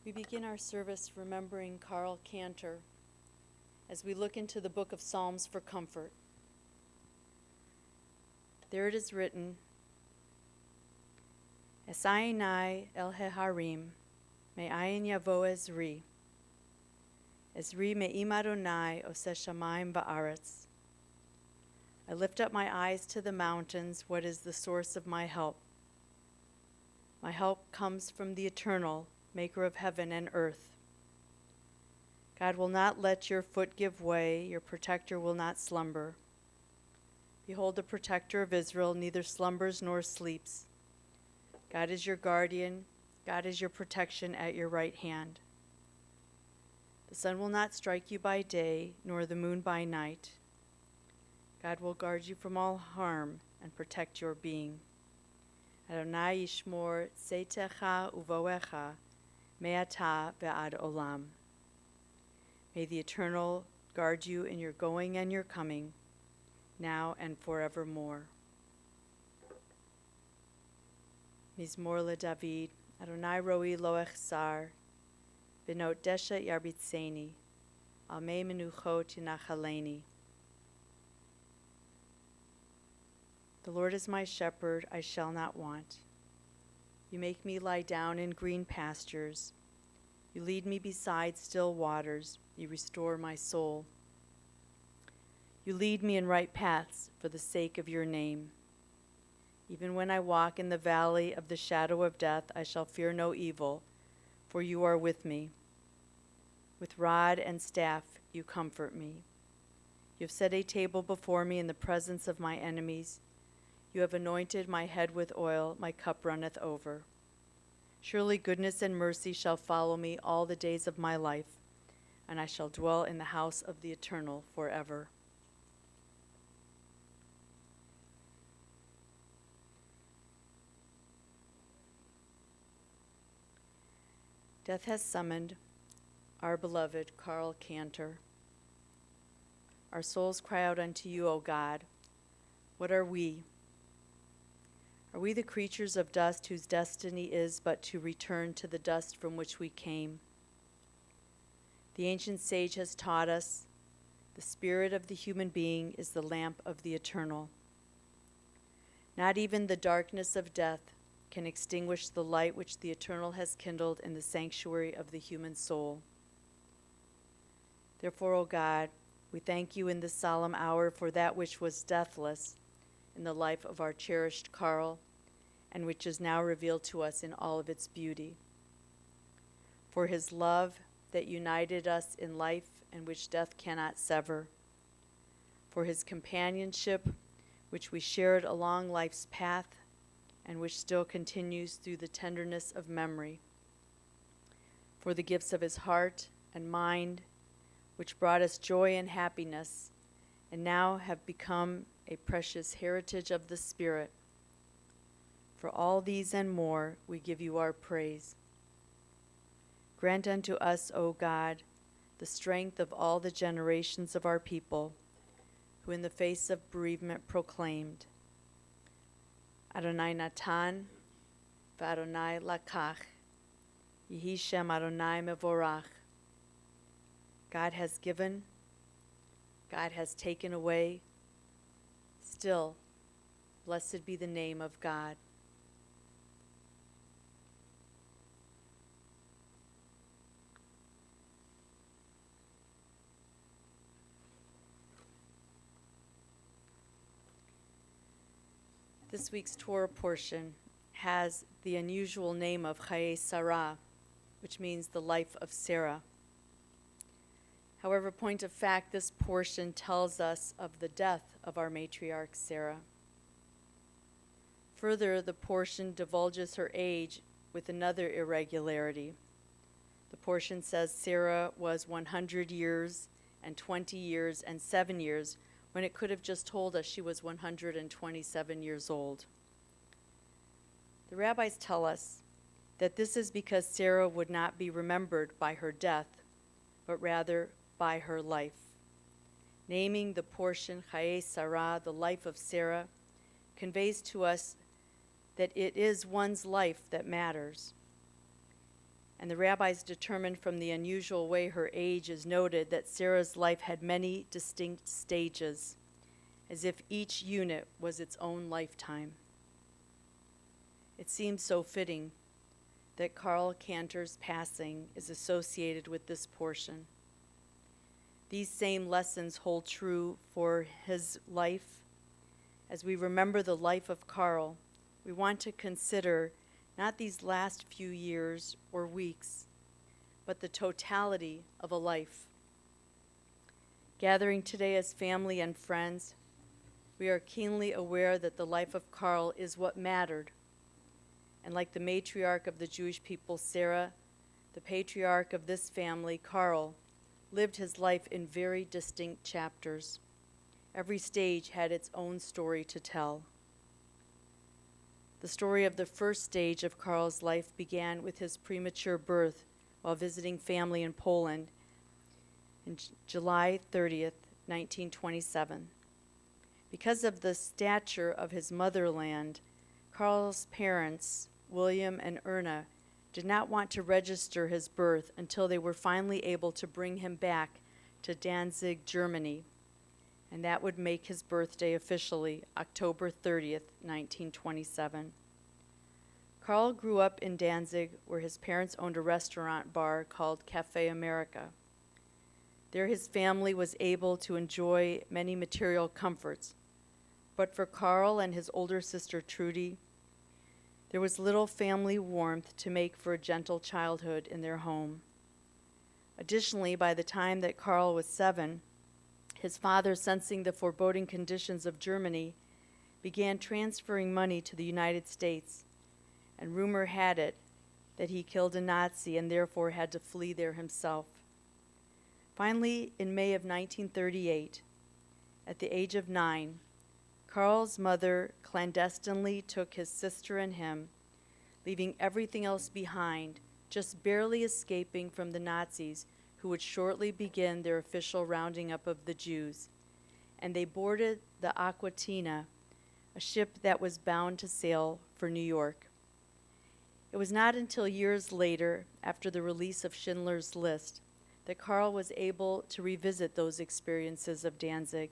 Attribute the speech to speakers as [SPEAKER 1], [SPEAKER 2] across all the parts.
[SPEAKER 1] We begin our service remembering Karl Kanter as we look into the book of Psalms for comfort. There it is written, Esayinai el heharim, me'ayin yavo ezri. Ezri me'im Adonai oseh shamayim ba'aretz. I lift up my eyes to the mountains. What is the source of my help? My help comes from the eternal, maker of heaven and earth. God will not let your foot give way. Your protector will not slumber. Behold, the protector of Israel neither slumbers nor sleeps. God is your guardian. God is your protection at your right hand. The sun will not strike you by day, nor the moon by night. God will guard you from all harm and protect your being. Adonai yishmor tzeitecha uvoecha me'ata ve'ad olam. May the Eternal guard you in your going and your coming, now and forevermore. Mizmor LeDavid, Adonai roi lo echsar, benot desha yarbitzeni, al mei menuchot yinachaleni. The Lord is my shepherd, I shall not want. You make me lie down in green pastures. You lead me beside still waters. You restore my soul. You lead me in right paths for the sake of your name. Even when I walk in the valley of the shadow of death, I shall fear no evil, for you are with me. With rod and staff you comfort me. You have set a table before me in the presence of my enemies. You have anointed my head with oil, my cup runneth over. Surely goodness and mercy shall follow me all the days of my life, and I shall dwell in the house of the Eternal forever. Death has summoned our beloved Karl Kanter. Our souls cry out unto you, O God. What are we? Are we the creatures of dust whose destiny is but to return to the dust from which we came? The ancient sage has taught us the spirit of the human being is the lamp of the eternal. Not even the darkness of death can extinguish the light which the eternal has kindled in the sanctuary of the human soul. Therefore, O God, we thank you in this solemn hour for that which was deathless in the life of our cherished Karl, and which is now revealed to us in all of its beauty. For his love that united us in life and which death cannot sever. For his companionship which we shared along life's path and which still continues through the tenderness of memory. For the gifts of his heart and mind which brought us joy and happiness and now have become a precious heritage of the Spirit. For all these and more, we give you our praise. Grant unto us, O God, the strength of all the generations of our people, who in the face of bereavement proclaimed, Adonai Natan, v'Adonai Lakach, Yehi Shem Adonai Mevorach. God has given, God has taken away, still, blessed be the name of God. This week's Torah portion has the unusual name of Chaye Sarah, which means the life of Sarah. However, point of fact, this portion tells us of the death of our matriarch Sarah. Further, the portion divulges her age with another irregularity. The portion says Sarah was 100 years and 20 years and 7 years, when it could have just told us she was 127 years old. The rabbis tell us that this is because Sarah would not be remembered by her death, but rather by her life. Naming the portion Chaye Sarah, the life of Sarah, conveys to us that it is one's life that matters. and the rabbis determined from the unusual way her age is noted that Sarah's life had many distinct stages, as if each unit was its own lifetime. It seems so fitting that Karl Kanter's passing is associated with this portion. These same lessons hold true for his life. As we remember the life of Karl, we want to consider not these last few years or weeks, but the totality of a life. Gathering today as family and friends, we are keenly aware that the life of Karl is what mattered. And like the matriarch of the Jewish people, Sarah, the patriarch of this family, Karl, lived his life in very distinct chapters. Every stage had its own story to tell. The story of the first stage of Karl's life began with his premature birth while visiting family in Poland on July 30th, 1927. Because of the stature of his motherland, Karl's parents, William and Erna, did not want to register his birth until they were finally able to bring him back to Danzig, Germany, and that would make his birthday officially October 30th, 1927. Karl grew up in Danzig, where his parents owned a restaurant bar called Cafe America. There his family was able to enjoy many material comforts, but for Karl and his older sister Trudy, there was little family warmth to make for a gentle childhood in their home. Additionally, by the time that Karl was 7, his father, sensing the foreboding conditions of Germany, began transferring money to the United States, and rumor had it that he killed a Nazi and therefore had to flee there himself. Finally, in May of 1938, at the age of 9, Karl's mother clandestinely took his sister and him, leaving everything else behind, just barely escaping from the Nazis, who would shortly begin their official rounding up of the Jews. And they boarded the Aquatina, a ship that was bound to sail for New York. It was not until years later, after the release of Schindler's List, that Karl was able to revisit those experiences of Danzig,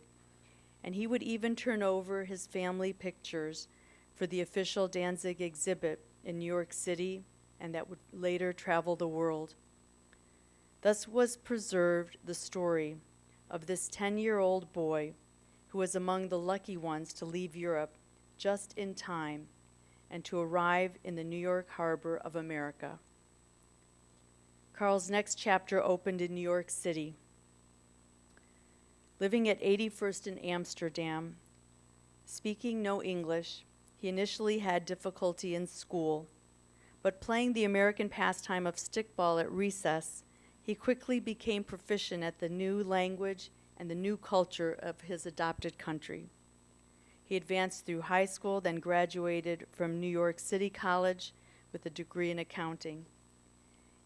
[SPEAKER 1] and he would even turn over his family pictures for the official Danzig exhibit in New York City, and that would later travel the world. Thus was preserved the story of this 10-year-old boy who was among the lucky ones to leave Europe just in time and to arrive in the New York harbor of America. Karl's next chapter opened in New York City. Living at 81st in Amsterdam, speaking no English, he initially had difficulty in school, but playing the American pastime of stickball at recess, he quickly became proficient at the new language and the new culture of his adopted country. He advanced through high school, then graduated from New York City College with a degree in accounting.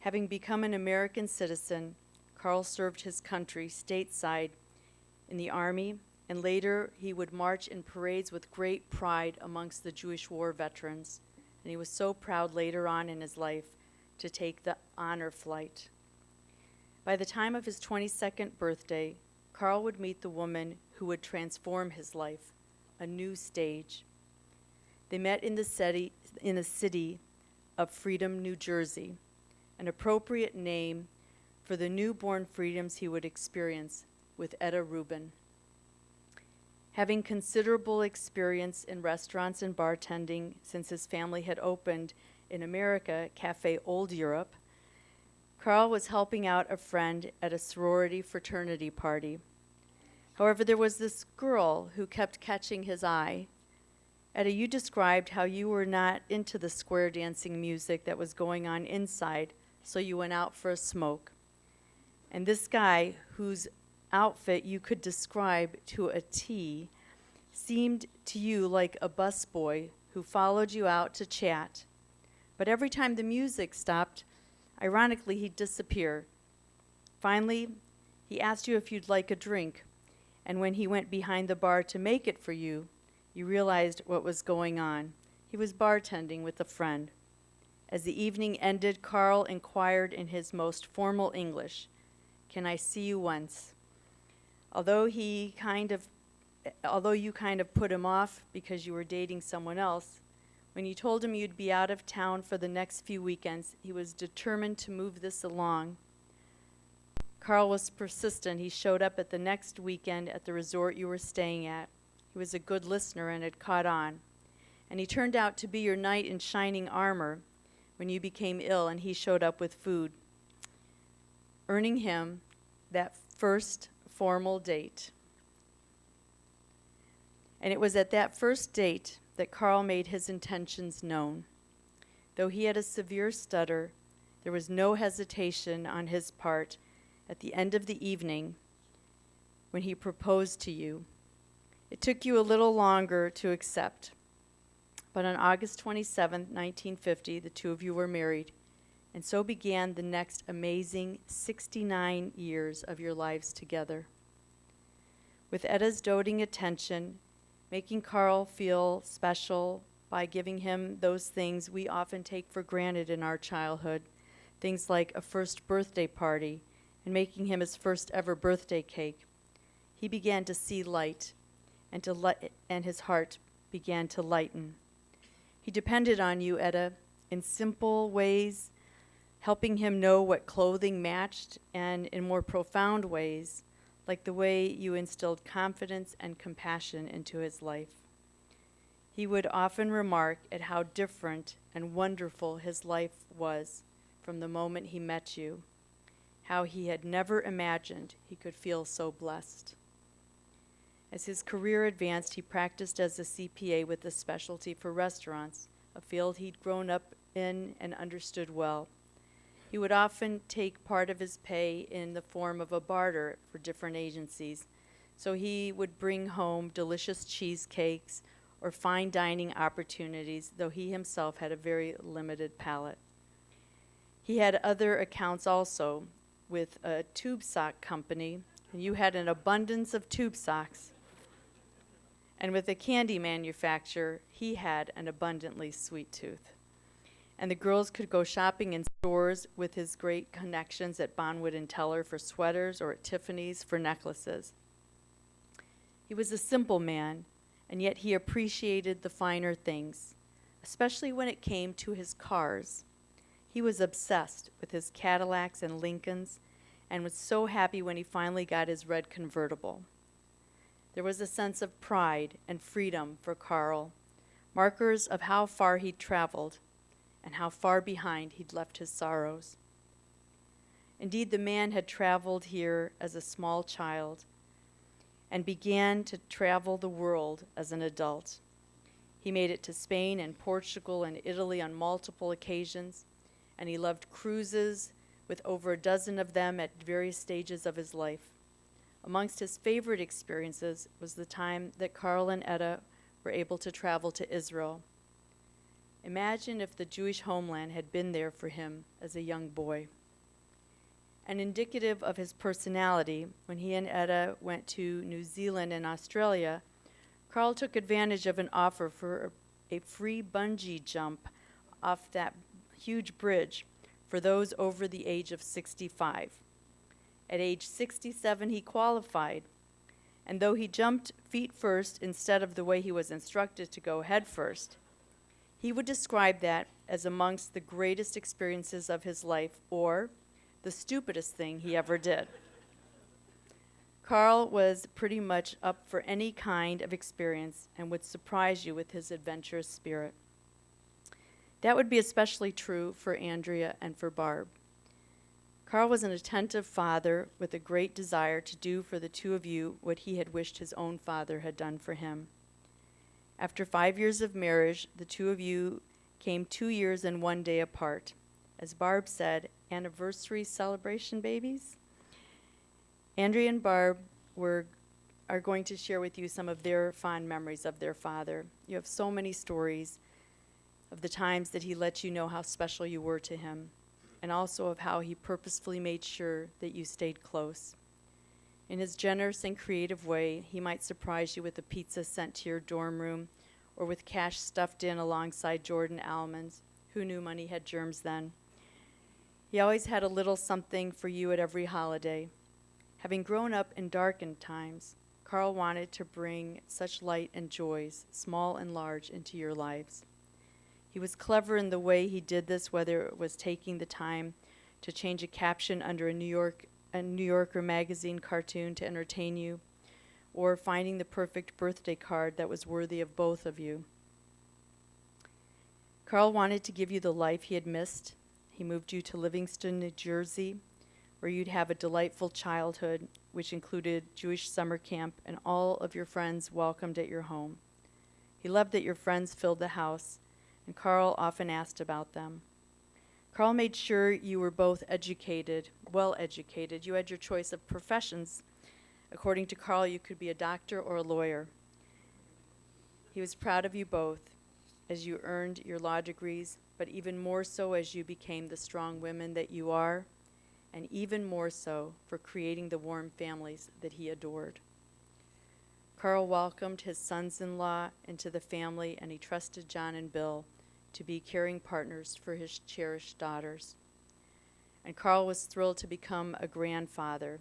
[SPEAKER 1] Having become an American citizen, Karl served his country stateside in the Army, and later he would march in parades with great pride amongst the Jewish war veterans. And he was so proud later on in his life to take the honor flight. By the time of his 22nd birthday, Karl would meet the woman who would transform his life, a new stage. They met in the city of Freedom, New Jersey, an appropriate name for the newborn freedoms he would experience with Etta Rubin. Having considerable experience in restaurants and bartending since his family had opened in America Cafe Old Europe, Karl was helping out a friend at a sorority fraternity party. However, there was this girl who kept catching his eye. Etta, you described how you were not into the square dancing music that was going on inside, so you went out for a smoke. And this guy, whose outfit you could describe to a T, seemed to you like a busboy who followed you out to chat. But every time the music stopped, ironically, he'd disappear. Finally, he asked you if you'd like a drink, and when he went behind the bar to make it for you, you realized what was going on. He was bartending with a friend. As the evening ended, Carl inquired in his most formal English, "Can I see you once?" Although you kind of put him off because you were dating someone else, when you told him you'd be out of town for the next few weekends, he was determined to move this along. Carl was persistent. He showed up at the next weekend at the resort you were staying at. He was a good listener and had caught on. And he turned out to be your knight in shining armor when you became ill and he showed up with food, earning him that first formal date. And it was at that first date that Carl made his intentions known. Though he had a severe stutter, there was no hesitation on his part at the end of the evening when he proposed to you. It took you a little longer to accept, but on August 27, 1950, the two of you were married, and so began the next amazing 69 years of your lives together. With Etta's doting attention, making Carl feel special by giving him those things we often take for granted in our childhood, things like a first birthday party, and making him his first ever birthday cake, he began to see light, and his heart began to lighten. He depended on you, Etta, in simple ways, helping him know what clothing matched, and in more profound ways, like the way you instilled confidence and compassion into his life. He would often remark at how different and wonderful his life was from the moment he met you, how he had never imagined he could feel so blessed. As his career advanced, he practiced as a CPA with a specialty for restaurants, a field he'd grown up in and understood well. He would often take part of his pay in the form of a barter for different agencies, so he would bring home delicious cheesecakes or fine dining opportunities, though he himself had a very limited palate. He had other accounts also with a tube sock company, and you had an abundance of tube socks. And with a candy manufacturer, he had an abundantly sweet tooth. And the girls could go shopping in stores with his great connections at Bonwood and Teller for sweaters or at Tiffany's for necklaces. He was a simple man, and yet he appreciated the finer things, especially when it came to his cars. He was obsessed with his Cadillacs and Lincolns and was so happy when he finally got his red convertible. There was a sense of pride and freedom for Carl, markers of how far he'd traveled and how far behind he'd left his sorrows. Indeed, the man had traveled here as a small child and began to travel the world as an adult. He made it to Spain and Portugal and Italy on multiple occasions, and he loved cruises with over a dozen of them at various stages of his life. Amongst his favorite experiences was the time that Carl and Etta were able to travel to Israel. Imagine if the Jewish homeland had been there for him as a young boy. And indicative of his personality, when he and Etta went to New Zealand and Australia, Carl took advantage of an offer for a free bungee jump off that huge bridge for those over the age of 65. At age 67, he qualified, and though he jumped feet first instead of the way he was instructed to go head first, he would describe that as amongst the greatest experiences of his life, or the stupidest thing he ever did. Carl was pretty much up for any kind of experience and would surprise you with his adventurous spirit. That would be especially true for Andrea and for Barb. Carl was an attentive father with a great desire to do for the two of you what he had wished his own father had done for him. After 5 years of marriage, the two of you came 2 years and 1 day apart. As Barb said, anniversary celebration babies? Andrea and Barb are going to share with you some of their fond memories of their father. You have so many stories of the times that he let you know how special you were to him, and also of how he purposefully made sure that you stayed close. In his generous and creative way, he might surprise you with a pizza sent to your dorm room, or with cash stuffed in alongside Jordan almonds, Who knew money had germs then? He always had a little something for you at every holiday. Having grown up in darkened times, Carl wanted to bring such light and joys, small and large, into your lives. He was clever in the way he did this, whether it was taking the time to change a caption under a New Yorker magazine cartoon to entertain you, or finding the perfect birthday card that was worthy of both of you. Carl wanted to give you the life he had missed. He moved you to Livingston, New Jersey, where you'd have a delightful childhood, which included Jewish summer camp and all of your friends welcomed at your home. He loved that your friends filled the house, and Carl often asked about them. Carl made sure you were both educated, well educated. You had your choice of professions. According to Carl, you could be a doctor or a lawyer. He was proud of you both as you earned your law degrees, but even more so as you became the strong women that you are, and even more so for creating the warm families that he adored. Carl welcomed his sons-in-law into the family, and he trusted John and Bill to be caring partners for his cherished daughters. And Carl was thrilled to become a grandfather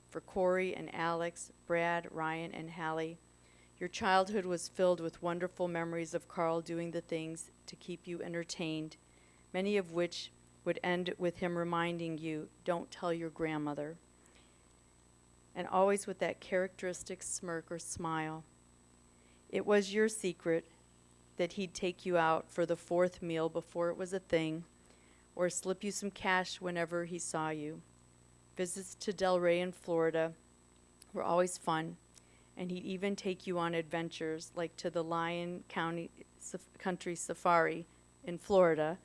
[SPEAKER 1] for Corey and Alex, Brad, Ryan, and Hallie. Your childhood was filled with wonderful memories of Carl doing the things to keep you entertained, many of which would end with him reminding you, "Don't tell your grandmother," and always with that characteristic smirk or smile. It was your secret that he'd take you out for the fourth meal before it was a thing, or slip you some cash whenever he saw you. Visits to Delray in Florida were always fun, and he'd even take you on adventures like to the Lyon Country Safari in Florida,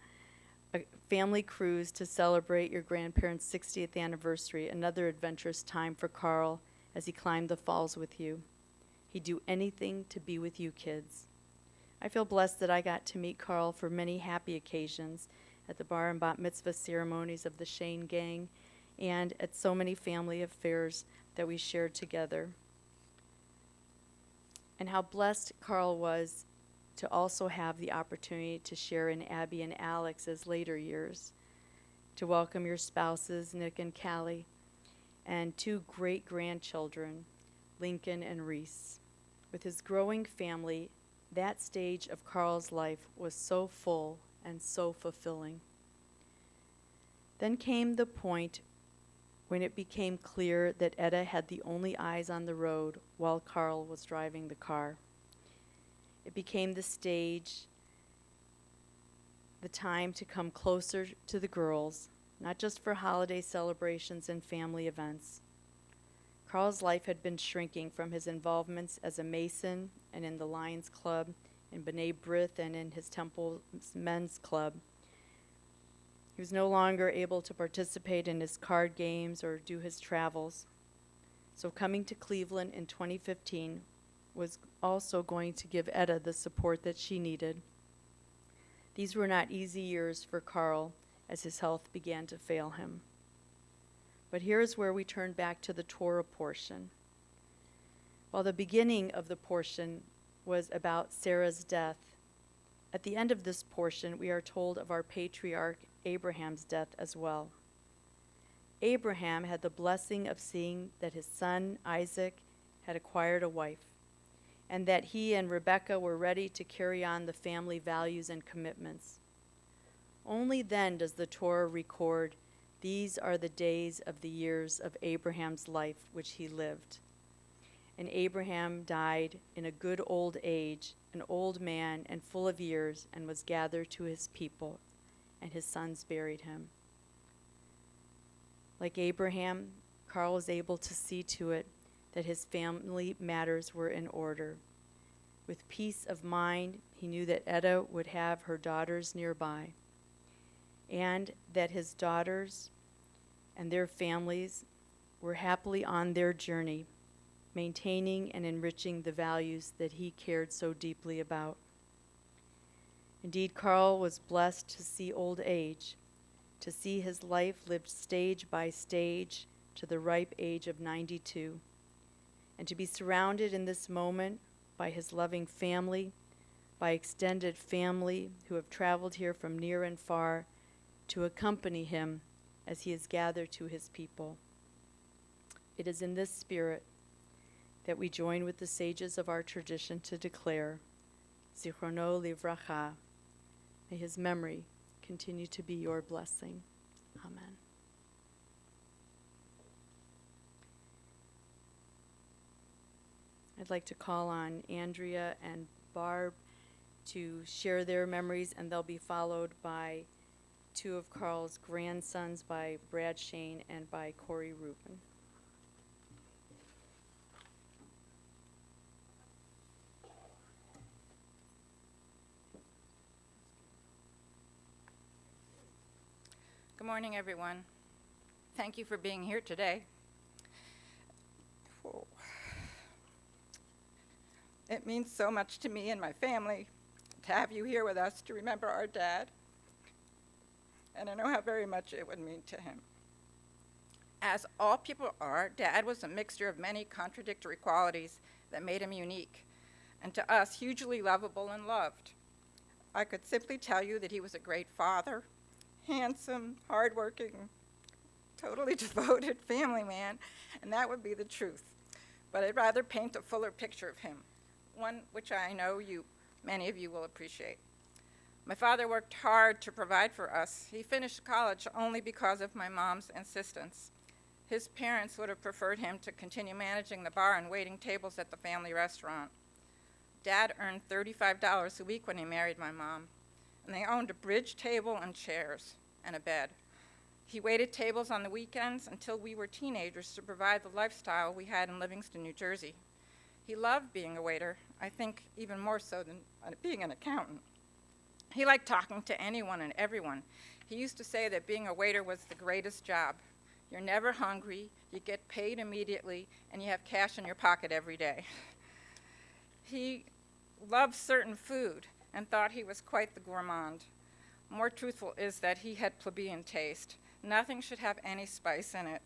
[SPEAKER 1] a family cruise to celebrate your grandparents' 60th anniversary, another adventurous time for Carl as he climbed the falls with you. He'd do anything to be with you kids. I feel blessed that I got to meet Carl for many happy occasions at the bar and bat mitzvah ceremonies of the Shane gang and at so many family affairs that we shared together. And how blessed Carl was to also have the opportunity to share in Abby and Alex's later years, to welcome your spouses, Nick and Callie, and two great grandchildren, Lincoln and Reese. With his growing family, that stage of Carl's life was so full and so fulfilling. Then came the point when it became clear that Etta had the only eyes on the road while Carl was driving the car. It became the stage, the time to come closer to the girls, not just for holiday celebrations and family events. Carl's life had been shrinking from his involvements as a Mason and in the Lions Club, in B'nai B'rith, and in his Temple's Men's Club. He was no longer able to participate in his card games or do his travels. So coming to Cleveland in 2015 was also going to give Etta the support that she needed. These were not easy years for Carl as his health began to fail him. But here is where we turn back to the Torah portion. While the beginning of the portion was about Sarah's death, at the end of this portion we are told of our patriarch Abraham's death as well. Abraham had the blessing of seeing that his son Isaac had acquired a wife, and that he and Rebekah were ready to carry on the family values and commitments. Only then does the Torah record, "These are the days of the years of Abraham's life which he lived." And Abraham died in a good old age, an old man and full of years, and was gathered to his people, and his sons buried him. Like Abraham, Carl was able to see to it that his family matters were in order. With peace of mind, he knew that Etta would have her daughters nearby, and that his daughters and their families were happily on their journey, maintaining and enriching the values that he cared so deeply about. Indeed, Carl was blessed to see old age, to see his life lived stage by stage to the ripe age of 92, and to be surrounded in this moment by his loving family, by extended family who have traveled here from near and far to accompany him as he is gathered to his people. It is in this spirit that we join with the sages of our tradition to declare, Zichrono Livracha, may his memory continue to be your blessing. Amen. I'd like to call on Andrea and Barb to share their memories, and they'll be followed by two of Carl's grandsons, by Brad Shane and by Corey Rubin.
[SPEAKER 2] Good morning, everyone. Thank you for being here today. Whoa. It means so much to me and my family to have you here with us to remember our dad. And I know how very much it would mean to him. As all people are, Dad was a mixture of many contradictory qualities that made him unique, and to us, hugely lovable and loved. I could simply tell you that he was a great father, handsome, hardworking, totally devoted family man, and that would be the truth. But I'd rather paint a fuller picture of him, one which I know many of you will appreciate. My father worked hard to provide for us. He finished college only because of my mom's insistence. His parents would have preferred him to continue managing the bar and waiting tables at the family restaurant. Dad earned $35 a week when he married my mom, and they owned a bridge table and chairs and a bed. He waited tables on the weekends until we were teenagers to provide the lifestyle we had in Livingston, New Jersey. He loved being a waiter, I think even more so than being an accountant. He liked talking to anyone and everyone. He used to say that being a waiter was the greatest job. You're never hungry, you get paid immediately, and you have cash in your pocket every day. He loved certain food and thought he was quite the gourmand. More truthful is that he had plebeian taste. Nothing should have any spice in it.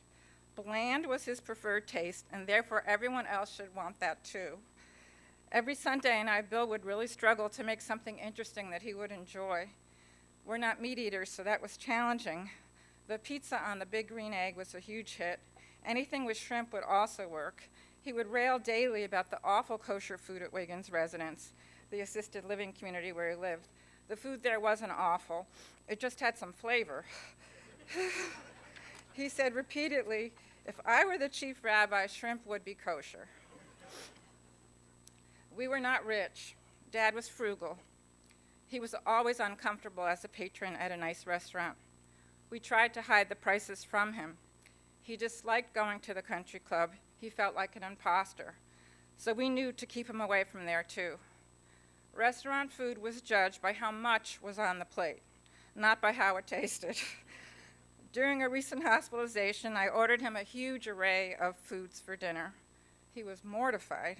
[SPEAKER 2] Bland was his preferred taste, and therefore everyone else should want that too. Every Sunday night, Bill would really struggle to make something interesting that he would enjoy. We're not meat eaters, so that was challenging. The pizza on the Big Green Egg was a huge hit. Anything with shrimp would also work. He would rail daily about the awful kosher food at Wiggins' residence, the assisted living community where he lived. The food there wasn't awful. It just had some flavor. He said repeatedly, if I were the chief rabbi, shrimp would be kosher. We were not rich. Dad was frugal. He was always uncomfortable as a patron at a nice restaurant. We tried to hide the prices from him. He disliked going to the country club. He felt like an imposter. So we knew to keep him away from there too. Restaurant food was judged by how much was on the plate, not by how it tasted. During a recent hospitalization, I ordered him a huge array of foods for dinner. He was mortified.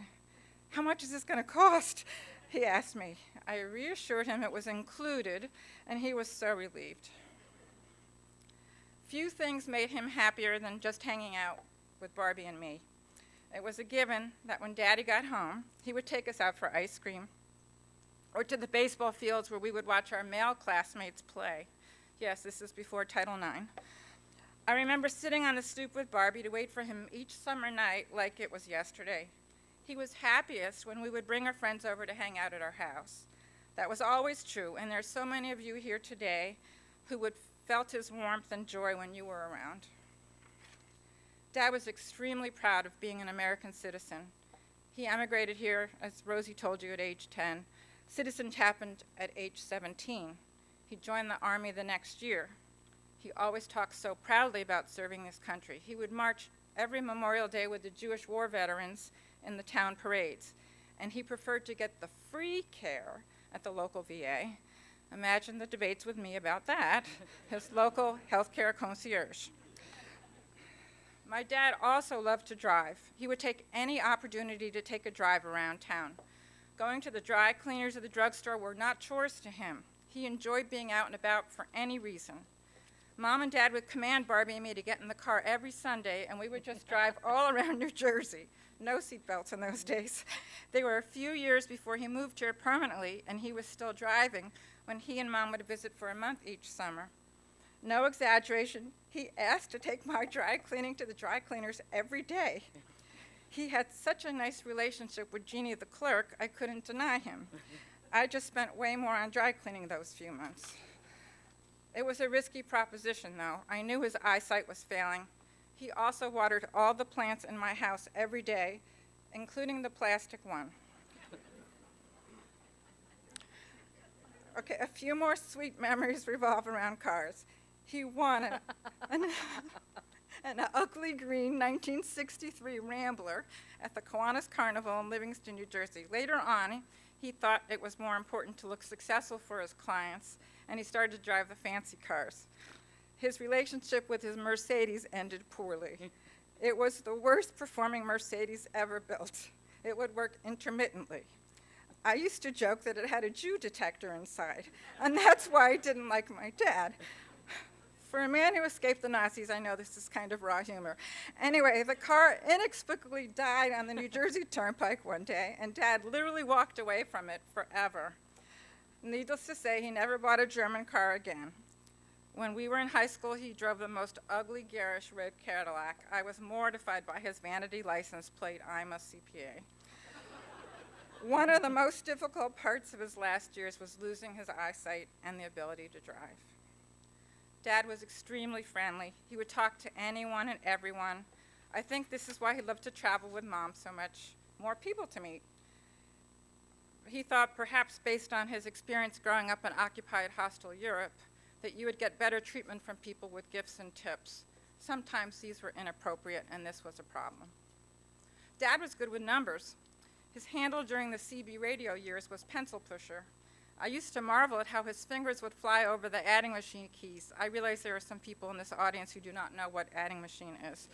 [SPEAKER 2] How much is this going to cost? He asked me. I reassured him it was included, and he was so relieved. Few things made him happier than just hanging out with Barbie and me. It was a given that when Daddy got home, he would take us out for ice cream or to the baseball fields where we would watch our male classmates play. Yes, this is before Title IX. I remember sitting on the stoop with Barbie to wait for him each summer night like it was yesterday. He was happiest when we would bring our friends over to hang out at our house. That was always true, and there's so many of you here today who would felt his warmth and joy when you were around. Dad was extremely proud of being an American citizen. He emigrated here, as Rosie told you, at age 10. Citizenship happened at age 17. He joined the Army the next year. He always talked so proudly about serving this country. He would march every Memorial Day with the Jewish war veterans in the town parades, and he preferred to get the free care at the local VA. Imagine the debates with me about that, his local healthcare concierge. My dad also loved to drive. He would take any opportunity to take a drive around town. Going to the dry cleaners or the drugstore were not chores to him. He enjoyed being out and about for any reason. Mom and Dad would command Barbie and me to get in the car every Sunday, and we would just drive all around New Jersey. No seatbelts in those days. They were a few years before he moved here permanently, and he was still driving when he and Mom would visit for a month each summer. No exaggeration, he asked to take my dry cleaning to the dry cleaners every day. He had such a nice relationship with Jeannie the clerk, I couldn't deny him. I just spent way more on dry cleaning those few months. It was a risky proposition, though. I knew his eyesight was failing. He also watered all the plants in my house every day, including the plastic one. Okay, a few more sweet memories revolve around cars. He won an ugly green 1963 Rambler at the Kiwanis Carnival in Livingston, New Jersey. Later on, he thought it was more important to look successful for his clients, and he started to drive the fancy cars. His relationship with his Mercedes ended poorly. It was the worst performing Mercedes ever built. It would work intermittently. I used to joke that it had a Jew detector inside, and that's why I didn't like my dad. For a man who escaped the Nazis, I know this is kind of raw humor. Anyway, the car inexplicably died on the New Jersey Turnpike one day, and Dad literally walked away from it forever. Needless to say, he never bought a German car again. When we were in high school, he drove the most ugly, garish red Cadillac. I was mortified by his vanity license plate, I'm a CPA. One of the most difficult parts of his last years was losing his eyesight and the ability to drive. Dad was extremely friendly. He would talk to anyone and everyone. I think this is why he loved to travel with Mom so much, more people to meet. He thought perhaps based on his experience growing up in occupied hostile Europe, that you would get better treatment from people with gifts and tips. Sometimes these were inappropriate, and this was a problem. Dad was good with numbers. His handle during the CB radio years was pencil pusher. I used to marvel at how his fingers would fly over the adding machine keys. I realize there are some people in this audience who do not know what adding machine is.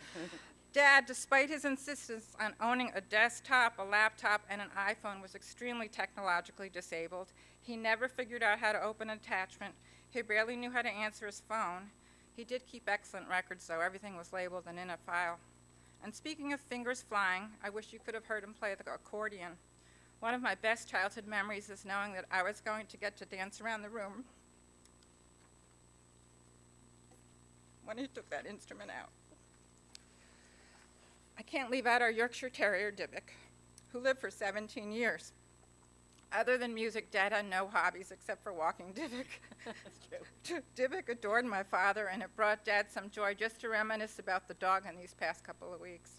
[SPEAKER 2] Dad, despite his insistence on owning a desktop, a laptop, and an iPhone, was extremely technologically disabled. He never figured out how to open an attachment. He barely knew how to answer his phone. He did keep excellent records, though. Everything was labeled and in a file. And speaking of fingers flying, I wish you could have heard him play the accordion. One of my best childhood memories is knowing that I was going to get to dance around the room when he took that instrument out. I can't leave out our Yorkshire Terrier, Dybbuk, who lived for 17 years. Other than music, Dad had no hobbies except for walking Dybbuk.
[SPEAKER 3] That's true.
[SPEAKER 2] Dybbuk adored my father, and it brought Dad some joy just to reminisce about the dog in these past couple of weeks.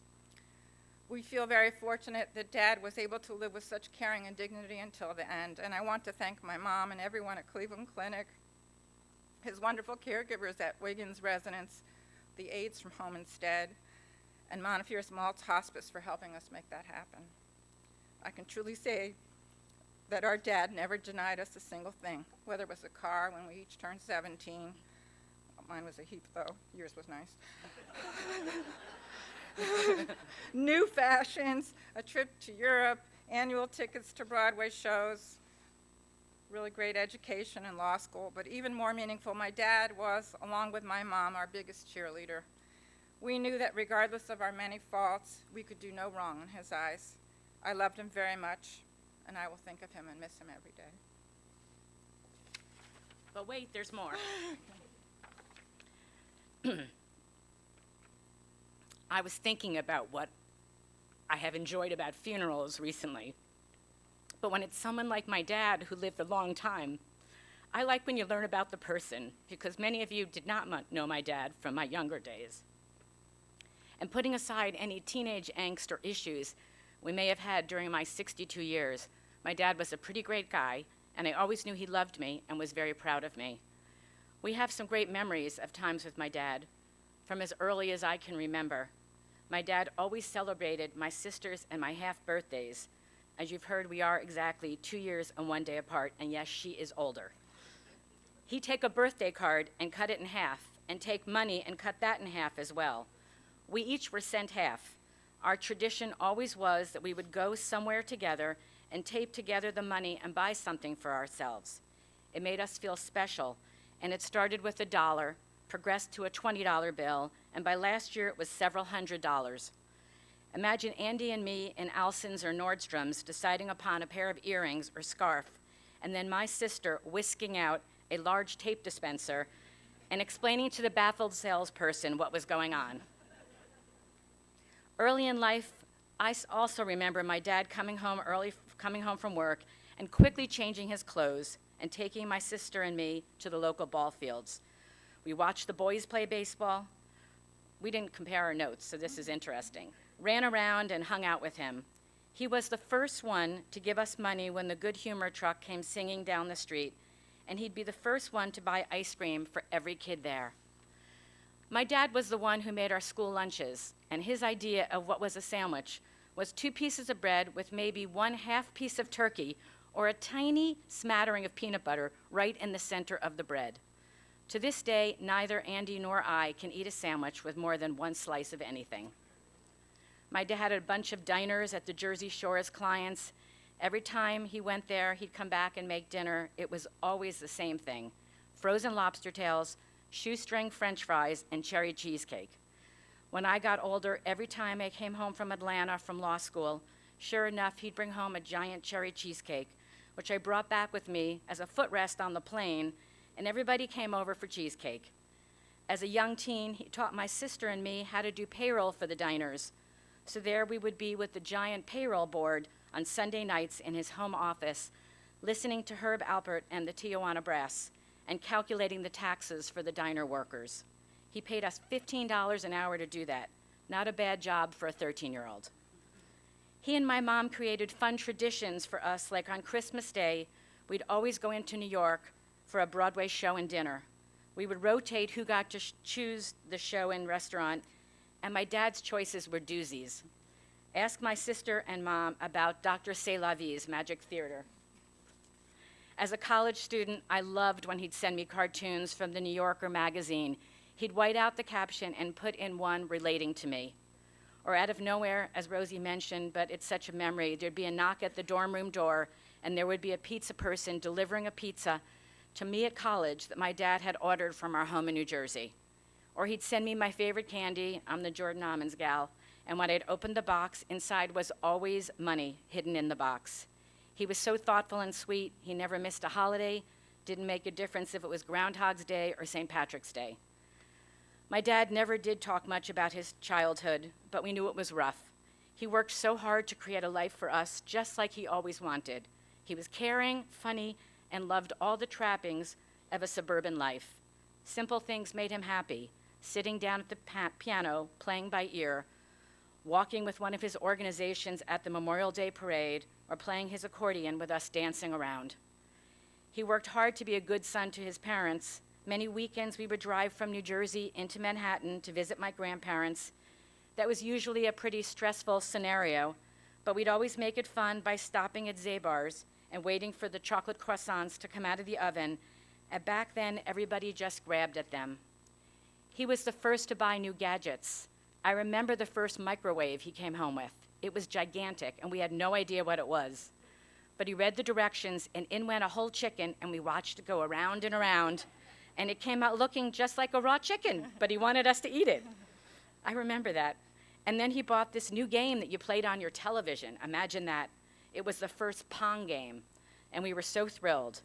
[SPEAKER 2] We feel very fortunate that Dad was able to live with such caring and dignity until the end, and I want to thank my mom and everyone at Cleveland Clinic, his wonderful caregivers at Wiggins Residence, the aides from Home Instead, and Montefiore Maltz Hospice for helping us make that happen. I can truly say that our dad never denied us a single thing, whether it was a car when we each turned 17. Mine was a heap, though. Yours was nice. New fashions, a trip to Europe, annual tickets to Broadway shows, really great education in law school, but even more meaningful, my dad was, along with my mom, our biggest cheerleader. We knew that regardless of our many faults, we could do no wrong in his eyes. I loved him very much, and I will think of him and miss him every day.
[SPEAKER 3] But wait, there's more. I was thinking about what I have enjoyed about funerals recently. But when it's someone like my dad who lived a long time, I like when you learn about the person, because many of you did not know my dad from my younger days. And putting aside any teenage angst or issues we may have had during my 62 years, my dad was a pretty great guy, and I always knew he loved me and was very proud of me. We have some great memories of times with my dad, from as early as I can remember. My dad always celebrated my sisters and my half-birthdays. As you've heard, we are exactly 2 years and 1 day apart, and yes, she is older. He'd take a birthday card and cut it in half, and take money and cut that in half as well. We each were sent half. Our tradition always was that we would go somewhere together and tape together the money and buy something for ourselves. It made us feel special, and it started with $1, progressed to a $20 bill, and by last year it was several $100s. Imagine Andy and me in Alson's or Nordstrom's deciding upon a pair of earrings or scarf, and then my sister whisking out a large tape dispenser and explaining to the baffled salesperson what was going on. Early in life, I also remember my dad coming home from work and quickly changing his clothes and taking my sister and me to the local ball fields. We watched the boys play baseball. We didn't compare our notes, so this is interesting. Ran around and hung out with him. He was the first one to give us money when the Good Humor truck came singing down the street, and he'd be the first one to buy ice cream for every kid there. My dad was the one who made our school lunches, and his idea of what was a sandwich was 2 pieces of bread with maybe 1/2 piece of turkey or a tiny smattering of peanut butter right in the center of the bread. To this day, neither Andy nor I can eat a sandwich with more than 1 slice of anything. My dad had a bunch of diners at the Jersey Shore as clients. Every time he went there, he'd come back and make dinner. It was always the same thing: frozen lobster tails, shoestring French fries, and cherry cheesecake. When I got older, every time I came home from Atlanta from law school, sure enough, he'd bring home a giant cherry cheesecake, which I brought back with me as a footrest on the plane, and everybody came over for cheesecake. As a young teen, he taught my sister and me how to do payroll for the diners. So there we would be with the giant payroll board on Sunday nights in his home office, listening to Herb Alpert and the Tijuana Brass, and calculating the taxes for the diner workers. He paid us $15 an hour to do that. Not a bad job for a 13-year-old. He and my mom created fun traditions for us, like on Christmas Day, we'd always go into New York for a Broadway show and dinner. We would rotate who got to choose the show and restaurant, and my dad's choices were doozies. Ask my sister and mom about Dr. C'est La Vie's Magic Theater. As a college student, I loved when he'd send me cartoons from the New Yorker magazine. He'd white out the caption and put in one relating to me. Or out of nowhere, as Rosie mentioned, but it's such a memory, there'd be a knock at the dorm room door, and there would be a pizza person delivering a pizza to me at college that my dad had ordered from our home in New Jersey. Or he'd send me my favorite candy, I'm the Jordan Almonds gal, and when I'd opened the box, inside was always money hidden in the box. He was so thoughtful and sweet, he never missed a holiday, didn't make a difference if it was Groundhog's Day or St. Patrick's Day. My dad never did talk much about his childhood, but we knew it was rough. He worked so hard to create a life for us, just like he always wanted. He was caring, funny, and loved all the trappings of a suburban life. Simple things made him happy: sitting down at the piano, playing by ear, walking with one of his organizations at the Memorial Day parade, or playing his accordion with us dancing around. He worked hard to be a good son to his parents. Many weekends we would drive from New Jersey into Manhattan to visit my grandparents. That was usually a pretty stressful scenario, but we'd always make it fun by stopping at Zabar's and waiting for the chocolate croissants to come out of the oven, and back then everybody just grabbed at them. He was the first to buy new gadgets. I remember the first microwave he came home with. It was gigantic, and we had no idea what it was. But he read the directions, and in went a whole chicken, and we watched it go around and around, and it came out looking just like a raw chicken, but he wanted us to eat it. I remember that. And then he bought this new game that you played on your television. Imagine that. It was the first Pong game, and we were so thrilled.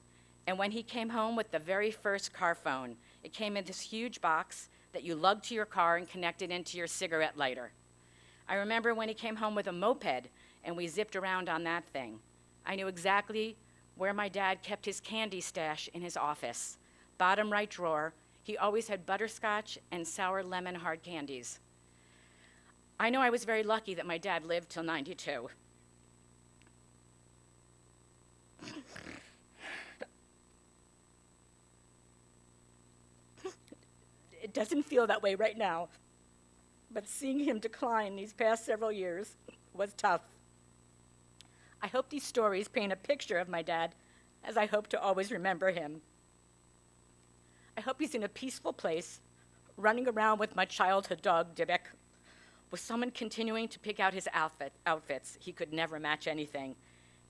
[SPEAKER 3] And when he came home with the very first car phone, it came in this huge box that you lugged to your car and connected into your cigarette lighter. I remember when he came home with a moped, and we zipped around on that thing. I knew exactly where my dad kept his candy stash in his office. Bottom right drawer, he always had butterscotch and sour lemon hard candies. I know I was very lucky that my dad lived till 92. It doesn't feel that way right now, but seeing him decline these past several years was tough. I hope these stories paint a picture of my dad, as I hope to always remember him. I hope he's in a peaceful place, running around with my childhood dog, Dybbuk, with someone continuing to pick out his outfits. He could never match anything,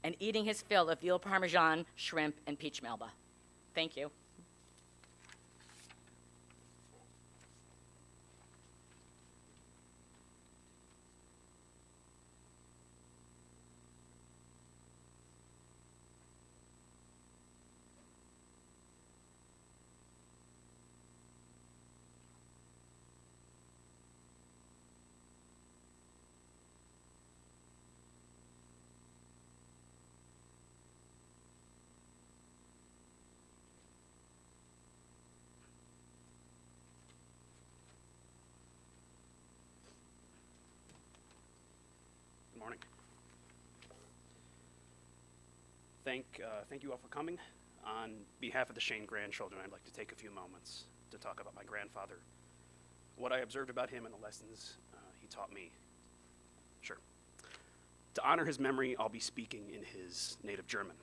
[SPEAKER 3] and eating his fill of veal parmesan, shrimp, and peach melba. Thank you.
[SPEAKER 4] morning. Thank you all for coming. On behalf of the Shane grandchildren, I'd like to take a few moments to talk about my grandfather, what I observed about him and the lessons he taught me. Sure. To honor his memory, I'll be speaking in his native German.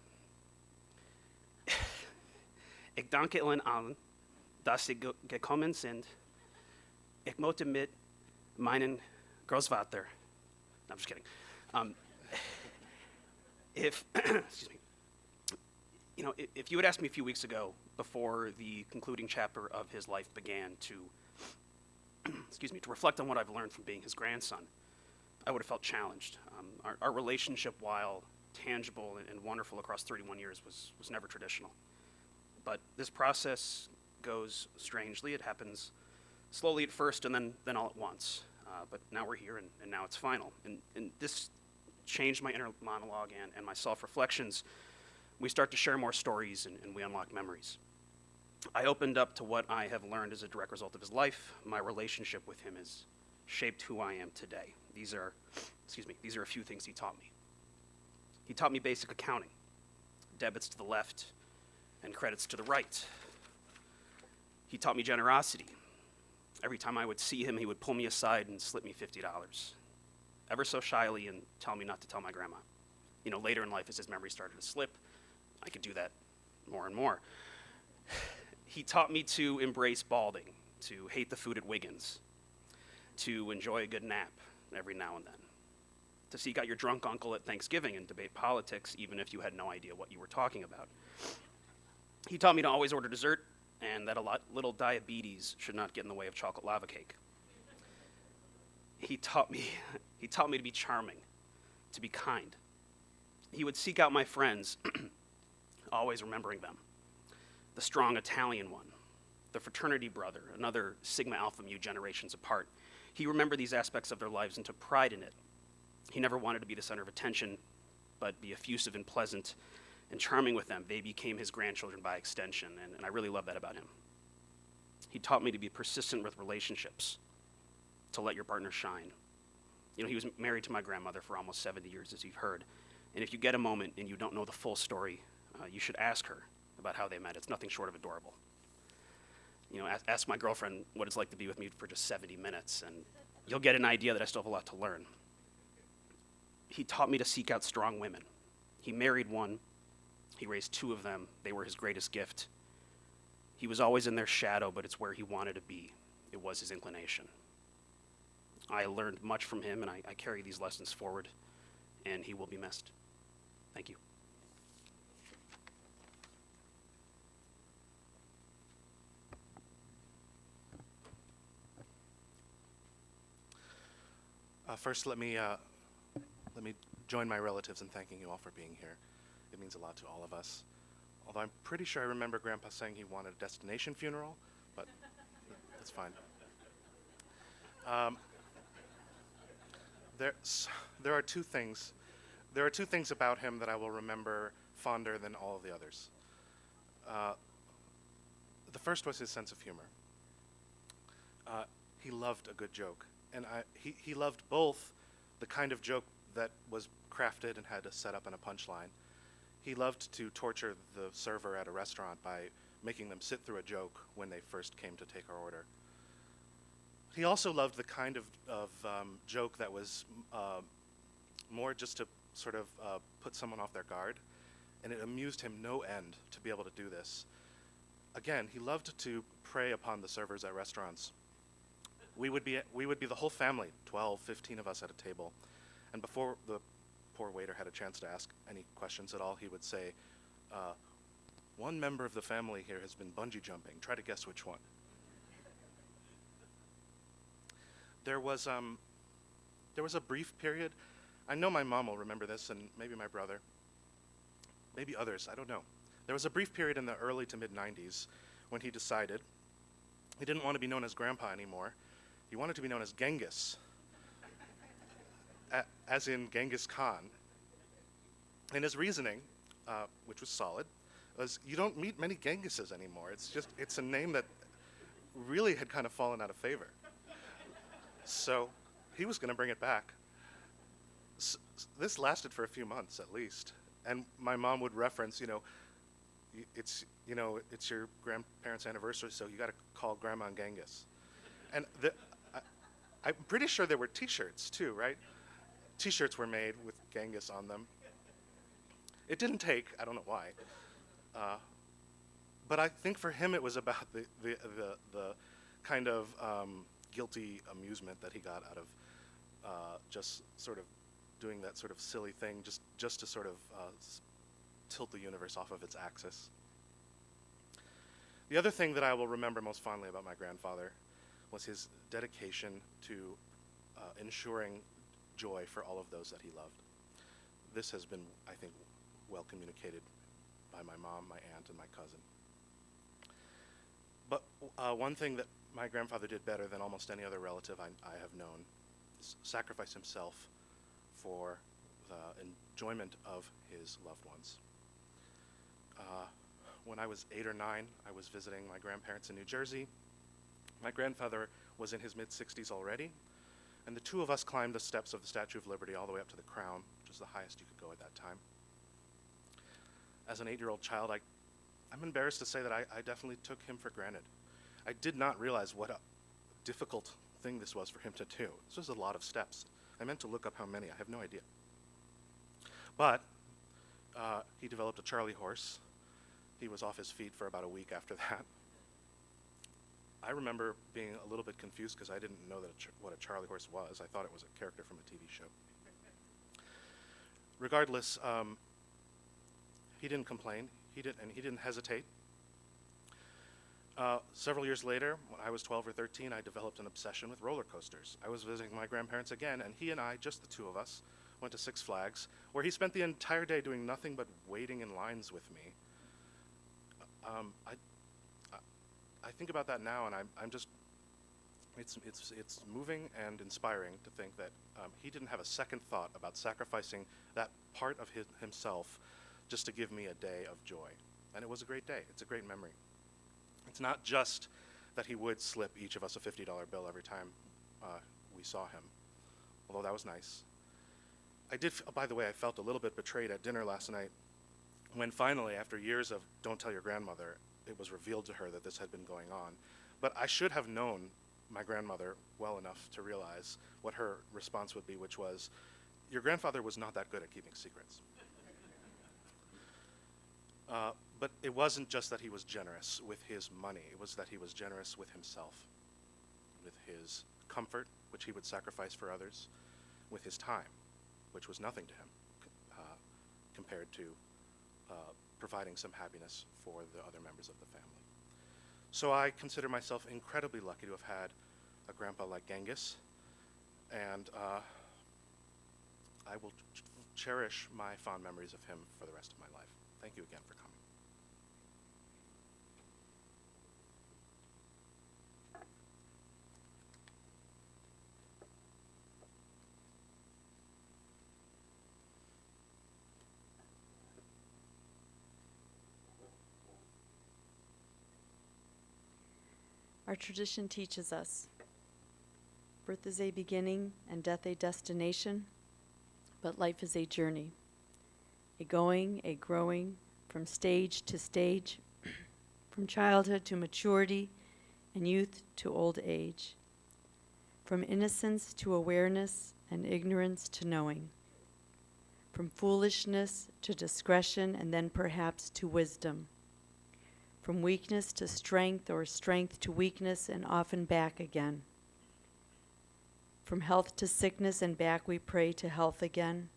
[SPEAKER 4] Ich danke Ihnen allen, dass Sie gekommen sind. Ich möchte mit meinen Großvater. No, I'm just kidding. Excuse me. You know, if you had asked me a few weeks ago, before the concluding chapter of his life began, to to reflect on what I've learned from being his grandson, I would have felt challenged. Our relationship, while tangible and wonderful across 31 years, was never traditional. But this process goes strangely. It happens slowly at first and then all at once. But now we're here, and now it's final. And this changed my inner monologue and my self-reflections. We start to share more stories, and we unlock memories. I opened up to what I have learned as a direct result of his life. My relationship with him has shaped who I am today. These are a few things he taught me. He taught me basic accounting, debits to the left and credits to the right. He taught me generosity. Every time I would see him, he would pull me aside and slip me $50, ever so shyly, and tell me not to tell my grandma. You know, later in life, as his memory started to slip, I could do that more and more. He taught me to embrace balding, to hate the food at Wiggins, to enjoy a good nap every now and then, to seek out your drunk uncle at Thanksgiving and debate politics even if you had no idea what you were talking about. He taught me to always order dessert, and that little diabetes should not get in the way of chocolate lava cake. He taught me to be charming, to be kind. He would seek out my friends, always remembering them. The strong Italian one, the fraternity brother, another Sigma Alpha Mu generations apart. He remembered these aspects of their lives and took pride in it. He never wanted to be the center of attention, but be effusive and pleasant and charming with them. They became his grandchildren by extension, and I really love that about him. He taught me to be persistent with relationships, to let your partner shine. You know, he was married to my grandmother for almost 70 years, as you've heard. And if you get a moment and you don't know the full story, you should ask her about how they met. It's nothing short of adorable. You know, ask my girlfriend what it's like to be with me for just 70 minutes, and you'll get an idea that I still have a lot to learn. He taught me to seek out strong women. He married one. He raised two of them. They were his greatest gift. He was always in their shadow, but it's where he wanted to be. It was his inclination. I learned much from him, and I carry these lessons forward, and he will be missed. Thank you.
[SPEAKER 5] First, let me join my relatives in thanking you all for being here. It means a lot to all of us. Although I'm pretty sure I remember Grandpa saying he wanted a destination funeral, but that's fine. There are two things about him that I will remember fonder than all of the others. The first was his sense of humor. He loved a good joke, and he loved both the kind of joke that was crafted and had a setup and a punchline. He loved to torture the server at a restaurant by making them sit through a joke when they first came to take our order. He also loved the kind of joke that was more just to sort of put someone off their guard, and it amused him no end to be able to do this. Again, he loved to prey upon the servers at restaurants. We would be the whole family, 12, 15 of us at a table, and before the poor waiter had a chance to ask any questions at all, he would say, one member of the family here has been bungee jumping. Try to guess which one. There was a brief period. I know my mom will remember this, and maybe my brother, maybe others, I don't know. There was a brief period in the early to mid-90s when he decided he didn't want to be known as Grandpa anymore. He wanted to be known as Genghis, as in Genghis Khan. And his reasoning, which was solid, was you don't meet many Genghises anymore. It's a name that really had kind of fallen out of favor. So he was going to bring it back. this lasted for a few months at least. And my mom would reference, it's your grandparents' anniversary, so you got to call Grandma and Genghis. And I'm pretty sure there were T-shirts too, right? T-shirts were made with Genghis on them. It didn't take, I don't know why. But I think for him it was about the kind of guilty amusement that he got out of just sort of doing that sort of silly thing just to sort of tilt the universe off of its axis. The other thing that I will remember most fondly about my grandfather was his dedication to ensuring joy for all of those that he loved. This has been, I think, well communicated by my mom, my aunt, and my cousin. But one thing that my grandfather did better than almost any other relative I have known is sacrifice himself for the enjoyment of his loved ones. When I was 8 or 9, I was visiting my grandparents in New Jersey. My grandfather was in his mid-60s already, and the two of us climbed the steps of the Statue of Liberty all the way up to the Crown, which is the highest you could go at that time. As an 8-year-old child, I'm embarrassed to say that I definitely took him for granted. I did not realize what a difficult thing this was for him to do. This was a lot of steps. I meant to look up how many. I have no idea. But he developed a Charlie horse. He was off his feet for about a week after that. I remember being a little bit confused because I didn't know what a Charlie horse was. I thought it was a character from a TV show. Regardless, he didn't complain. He didn't hesitate. Several years later, when I was 12 or 13, I developed an obsession with roller coasters. I was visiting my grandparents again, and he and I, just the two of us, went to Six Flags, where he spent the entire day doing nothing but waiting in lines with me. I think about that now, and I'm just, it's moving and inspiring to think that he didn't have a second thought about sacrificing that part of himself just to give me a day of joy. And it was a great day. It's a great memory. It's not just that he would slip each of us a $50 bill every time we saw him, although that was nice. By the way, I felt a little bit betrayed at dinner last night when finally, after years of don't tell your grandmother, it was revealed to her that this had been going on. But I should have known my grandmother well enough to realize what her response would be, which was, your grandfather was not that good at keeping secrets. But it wasn't just that he was generous with his money, it was that he was generous with himself, with his comfort, which he would sacrifice for others, with his time, which was nothing to him compared to providing some happiness for the other members of the family. So I consider myself incredibly lucky to have had a grandpa like Genghis, and I will cherish my fond memories of him for the rest of my life. Thank you again for coming.
[SPEAKER 1] Our tradition teaches us, birth is a beginning and death a destination, but life is a journey, a going, a growing, from stage to stage, from childhood to maturity, and youth to old age, from innocence to awareness and ignorance to knowing, from foolishness to discretion and then perhaps to wisdom, from weakness to strength or strength to weakness and often back again. From health to sickness and back we pray to health again.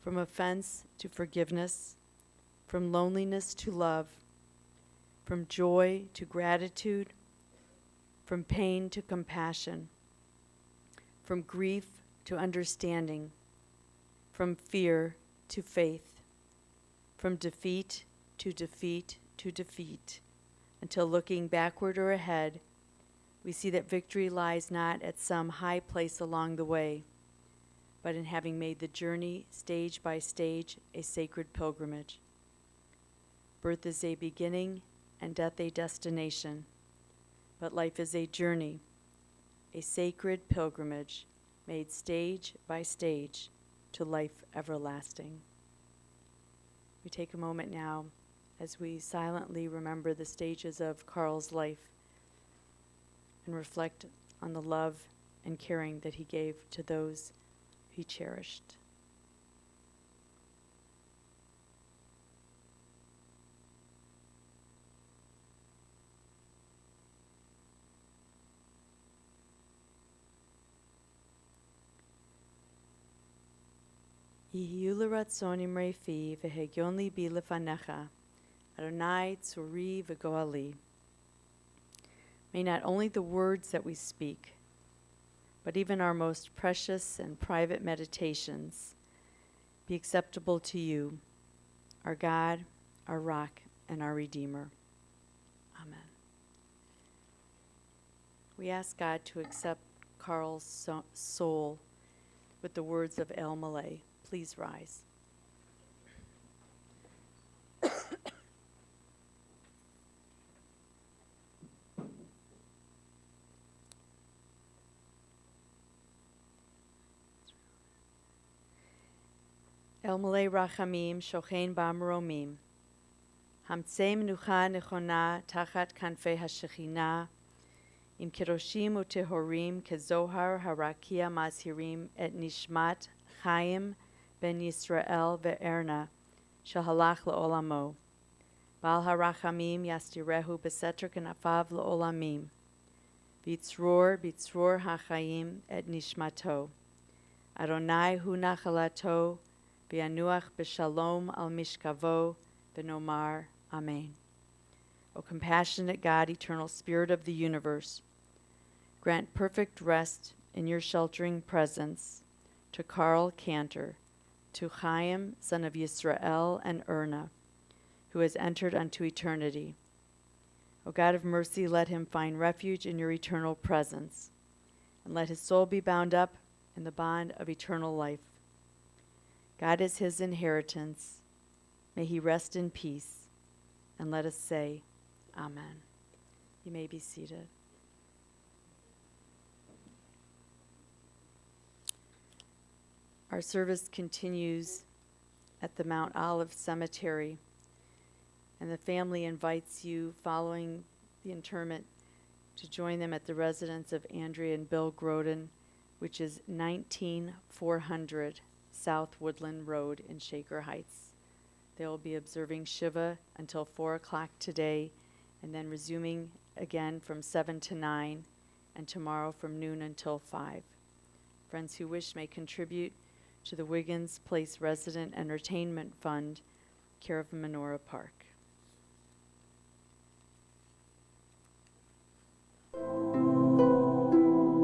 [SPEAKER 1] From offense to forgiveness, from loneliness to love, from joy to gratitude, from pain to compassion, from grief to understanding, from fear to faith, from defeat to defeat to defeat, until looking backward or ahead, we see that victory lies not at some high place along the way, but in having made the journey stage by stage a sacred pilgrimage. Birth is a beginning and death a destination, but life is a journey, a sacred pilgrimage made stage by stage to life everlasting. We take a moment now as we silently remember the stages of Carl's life and reflect on the love and caring that he gave to those he cherished. Yihiu l'ratzon imrei fi v'hegion libi lefanecha, Adonai tzuri v'goali. May not only the words that we speak, but even our most precious and private meditations be acceptable to you, our God, our rock, and our Redeemer. Amen. We ask God to accept Carl's soul with the words of El Malay. Please rise. El Malay Rachamim Shochein Ba'amromim Hamtzei Menucha Nechona Tachat Kanfei HaShechina Im Keroshim Utehorim Kezohar Harakia Mazhirim Et Nishmat Chaim Ben Yisrael Ve'erna Shahalach Le'olamo Bal HaRachamim Yastirehu Beseter Kenafav Le'olamim Bitzror HaChaim Et Nishmato Adonai Hu Nachalato V'yanuach b'shalom al mishkavo v'nomar Amen. O compassionate God, eternal Spirit of the universe, grant perfect rest in your sheltering presence to Karl Kanter, to Chaim, son of Yisrael and Erna, who has entered unto eternity. O God of mercy, let him find refuge in your eternal presence, and let his soul be bound up in the bond of eternal life. God is his inheritance. May he rest in peace. And let us say, Amen. You may be seated. Our service continues at the Mount Olive Cemetery, and the family invites you, following the interment, to join them at the residence of Andrea and Bill Groden, which is 19400 South Woodland Road in Shaker Heights. They will be observing Shiva until 4 o'clock today, and then resuming again from 7 to 9, and tomorrow from noon until 5. Friends who wish may contribute to the Wiggins Place Resident Entertainment Fund, care of Menorah Park.